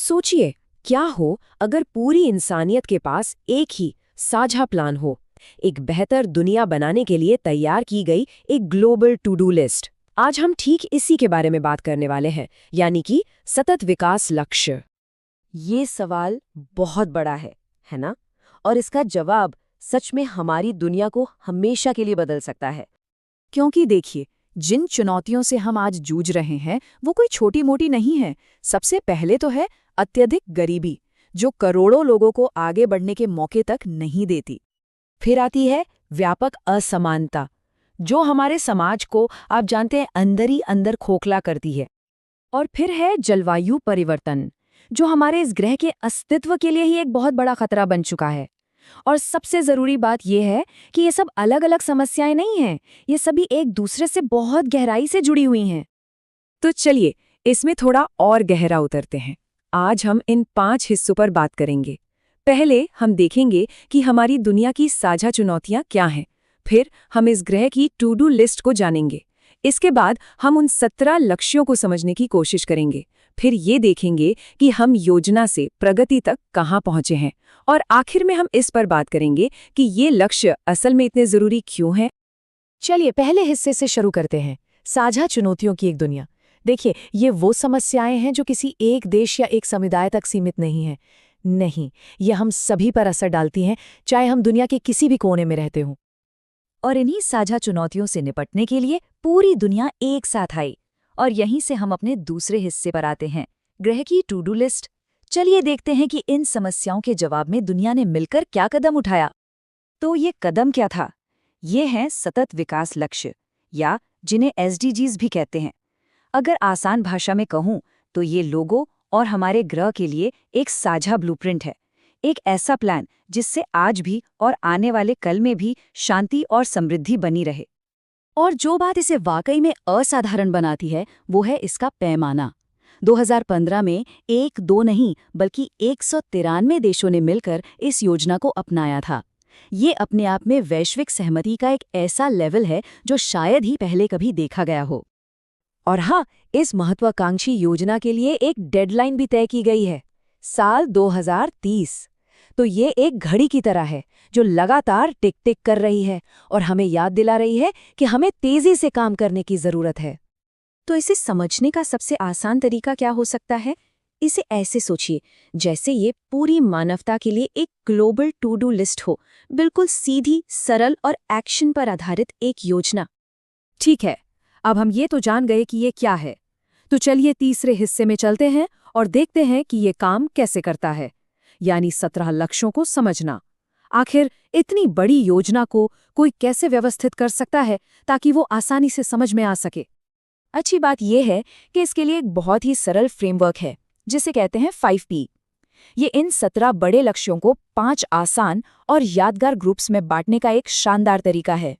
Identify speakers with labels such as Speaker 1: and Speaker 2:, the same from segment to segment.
Speaker 1: सोचिए, क्या हो अगर पूरी इंसानियत के पास एक ही साझा प्लान हो, एक बेहतर दुनिया बनाने के लिए तैयार की गई एक ग्लोबल टू डू लिस्ट। आज हम ठीक इसी के बारे में बात करने वाले हैं, यानी कि सतत विकास लक्ष्य। ये सवाल बहुत बड़ा है ना? और इसका जवाब सच में हमारी दुनिया को हमेशा के लिए बदल सकता है।
Speaker 2: क्योंकि देखिए, जिन चुनौतियों से हम आज जूझ रहे हैं वो कोई छोटी मोटी नहीं है। सबसे पहले तो है अत्यधिक गरीबी, जो करोड़ों लोगों को आगे बढ़ने के मौके तक नहीं देती।
Speaker 1: फिर आती है व्यापक असमानता, जो हमारे समाज को आप जानते हैं अंदर ही अंदर खोखला करती है। और फिर है जलवायु परिवर्तन, जो हमारे इस ग्रह के अस्तित्व के लिए ही एक बहुत बड़ा खतरा बन चुका है। और सबसे जरूरी बात यह है कि ये सब अलग अलग समस्याएं नहीं हैं, ये सभी एक दूसरे से बहुत गहराई से जुड़ी हुई हैं। तो चलिए इसमें थोड़ा और गहरा उतरते हैं। आज हम इन 5 हिस्सों पर बात करेंगे। पहले हम देखेंगे कि हमारी दुनिया की साझा चुनौतियां क्या हैं। फिर हम इस ग्रह की टू डू लिस्ट को जानेंगे। इसके बाद हम उन 17 लक्ष्यों को समझने की कोशिश करेंगे। फिर ये देखेंगे कि हम योजना से प्रगति तक कहाँ पहुँचे हैं। और आखिर में हम इस पर बात करेंगे कि ये लक्ष्य असल में इतने जरूरी क्यों हैं।
Speaker 2: चलिए पहले हिस्से से शुरू करते हैं, साझा चुनौतियों की एक दुनिया। देखिए, ये वो समस्याएं हैं जो किसी एक देश या एक समुदाय तक सीमित नहीं हैं। नहीं, ये हम सभी पर असर डालती हैं, चाहे हम दुनिया के किसी भी कोने में रहते हों।
Speaker 3: और इन्हीं साझा चुनौतियों से निपटने के लिए पूरी दुनिया एक साथ आई। और यहीं से हम अपने दूसरे हिस्से पर आते हैं, ग्रह की टू डू लिस्ट। चलिए देखते हैं कि इन समस्याओं के जवाब में दुनिया ने मिलकर क्या कदम उठाया। तो ये कदम क्या था? ये हैं सतत विकास लक्ष्य, या जिन्हें SDGs भी कहते हैं। अगर आसान भाषा में कहूं तो ये लोगों और हमारे ग्रह के लिए एक साझा ब्लूप्रिंट है, एक ऐसा प्लान जिससे आज भी और आने वाले कल में भी शांति और समृद्धि बनी रहे।
Speaker 2: और जो बात इसे वाकई में असाधारण बनाती है वो है इसका पैमाना। 2015 में 1-2 नहीं बल्कि 193 देशों ने मिलकर इस योजना को अपनाया था। ये अपने आप में वैश्विक सहमति का एक ऐसा लेवल है जो शायद ही पहले कभी देखा गया हो।
Speaker 1: और हाँ, इस महत्वाकांक्षी योजना के लिए एक डेडलाइन भी तय की गई है, साल 2030। तो ये एक घड़ी की तरह है जो लगातार टिक टिक कर रही है और हमें याद दिला रही है कि हमें तेजी से काम करने की जरूरत है। तो इसे समझने का सबसे आसान तरीका क्या हो सकता है? इसे ऐसे सोचिए जैसे ये पूरी मानवता के लिए एक ग्लोबल टू डू लिस्ट हो, बिल्कुल सीधी, सरल और एक्शन पर आधारित एक योजना।
Speaker 2: ठीक है, अब हम ये तो जान गए कि ये क्या है, तो चलिए तीसरे हिस्से में चलते हैं और देखते हैं कि ये काम कैसे करता है, यानी 17 लक्ष्यों को समझना। आखिर इतनी बड़ी योजना को कोई कैसे व्यवस्थित कर सकता है ताकि वो आसानी से समझ में आ सके? अच्छी बात यह है कि इसके लिए एक बहुत ही सरल फ्रेमवर्क है जिसे कहते हैं 5P। ये इन 17 बड़े लक्ष्यों को 5 आसान और यादगार ग्रुप्स में बांटने का एक शानदार तरीका है।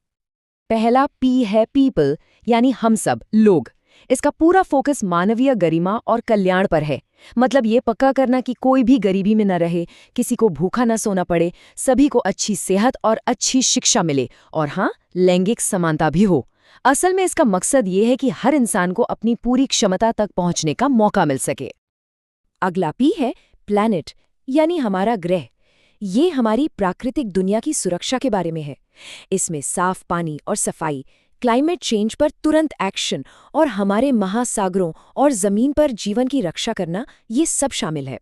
Speaker 1: पहला P है पीपल, यानी हम सब लोग। इसका पूरा फोकस मानवीय गरिमा और कल्याण पर है। मतलब ये पक्का करना कि कोई भी गरीबी में न रहे, किसी को भूखा न सोना पड़े, सभी को अच्छी सेहत और अच्छी शिक्षा मिले, और हाँ, लैंगिक समानता भी हो। असल में इसका मकसद ये है कि हर इंसान को अपनी पूरी क्षमता तक पहुंचने का मौका मिल सके। अगला P है प्लैनेट, यानी हमारा ग्रह। ये हमारी प्राकृतिक दुनिया की सुरक्षा के बारे में है। इसमें साफ पानी और सफाई, क्लाइमेट चेंज पर तुरंत एक्शन और हमारे महासागरों और जमीन पर जीवन की रक्षा करना, ये सब शामिल है।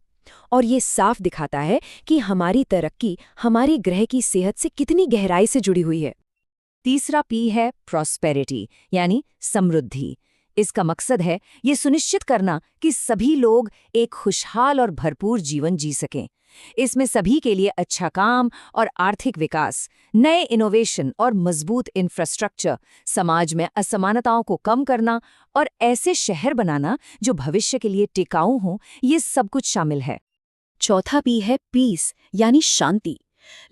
Speaker 1: और ये साफ दिखाता है कि हमारी तरक्की हमारे ग्रह की सेहत से कितनी गहराई से जुड़ी हुई है।
Speaker 3: तीसरा P है प्रॉस्पेरिटी, यानी समृद्धि। इसका मकसद है ये सुनिश्चित करना कि सभी लोग एक खुशहाल और भरपूर जीवन जी सकें। इसमें सभी के लिए अच्छा काम और आर्थिक विकास, नए इनोवेशन और मजबूत इंफ्रास्ट्रक्चर, समाज में असमानताओं को कम करना और ऐसे शहर बनाना जो भविष्य के लिए टिकाऊ हों, ये सब कुछ शामिल है।
Speaker 2: चौथा P है पीस, यानी शांति।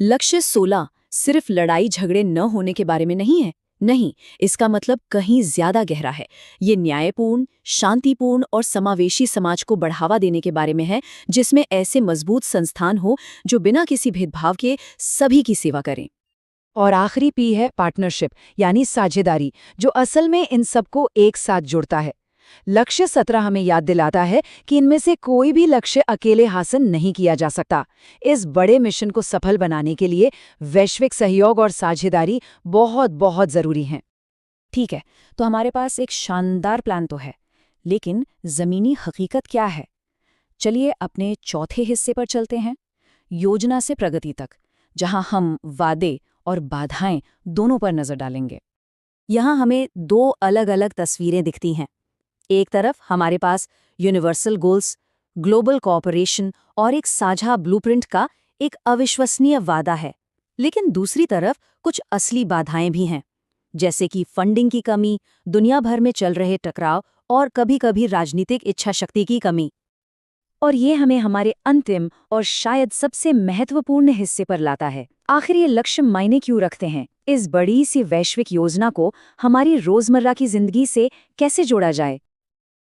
Speaker 2: लक्ष्य 16 सिर्फ लड़ाई झगड़े न होने के बारे में नहीं है। नहीं, इसका मतलब कहीं ज्यादा गहरा है। ये न्यायपूर्ण, शांतिपूर्ण और समावेशी समाज को बढ़ावा देने के बारे में है, जिसमें ऐसे मजबूत संस्थान हो जो बिना किसी भेदभाव के सभी की सेवा करें।
Speaker 1: और आखिरी P है पार्टनरशिप, यानी साझेदारी, जो असल में इन सबको एक साथ जुड़ता है। लक्ष्य 17 हमें याद दिलाता है कि इनमें से कोई भी लक्ष्य अकेले हासिल नहीं किया जा सकता। इस बड़े मिशन को सफल बनाने के लिए वैश्विक सहयोग और साझेदारी बहुत बहुत जरूरी है।
Speaker 2: ठीक है, तो हमारे पास एक शानदार प्लान तो है, लेकिन ज़मीनी हकीकत क्या है? चलिए अपने चौथे हिस्से पर चलते हैं, योजना से प्रगति तक, जहां हम वादे और बाधाएं दोनों पर नजर डालेंगे। यहाँ हमें दो अलग-अलग तस्वीरें दिखती हैं। एक तरफ हमारे पास यूनिवर्सल गोल्स, ग्लोबल कोऑपरेशन और एक साझा ब्लूप्रिंट का एक अविश्वसनीय वादा है, लेकिन दूसरी तरफ कुछ असली बाधाएं भी हैं, जैसे कि फंडिंग की कमी, दुनिया भर में चल रहे टकराव और कभी-कभी राजनीतिक इच्छा शक्ति की कमी। और ये हमें हमारे अंतिम और शायद सबसे महत्वपूर्ण हिस्से पर लाता है। आखिर ये लक्ष्य मायने क्यों रखते हैं? इस बड़ी सी वैश्विक योजना को हमारी रोजमर्रा की जिंदगी से कैसे जोड़ा जाए?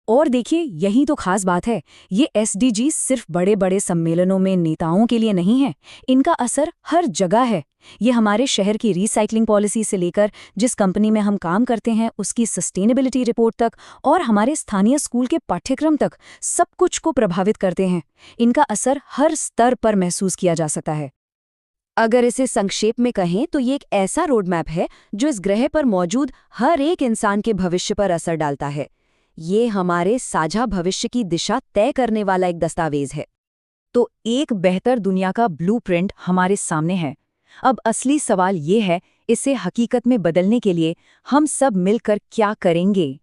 Speaker 2: और देखिए, यही तो खास बात है। ये SDG सिर्फ बड़े बड़े सम्मेलनों में नेताओं के लिए नहीं है, इनका असर हर जगह है। ये हमारे शहर की रिसाइकलिंग पॉलिसी से लेकर जिस कंपनी में हम काम करते हैं उसकी सस्टेनेबिलिटी रिपोर्ट तक और हमारे स्थानीय स्कूल के पाठ्यक्रम तक सब कुछ को प्रभावित करते हैं। इनका असर हर स्तर पर महसूस किया जा सकता है। अगर इसे संक्षेप में कहें तो ये एक ऐसा रोड मैप है जो इस ग्रह पर मौजूद हर एक इंसान के भविष्य पर असर डालता है। ये हमारे साझा भविष्य की दिशा तय करने वाला एक दस्तावेज है। तो एक बेहतर दुनिया का ब्लूप्रिंट हमारे सामने है। अब असली सवाल ये है, इसे हकीकत में बदलने के लिए हम सब मिलकर क्या करेंगे?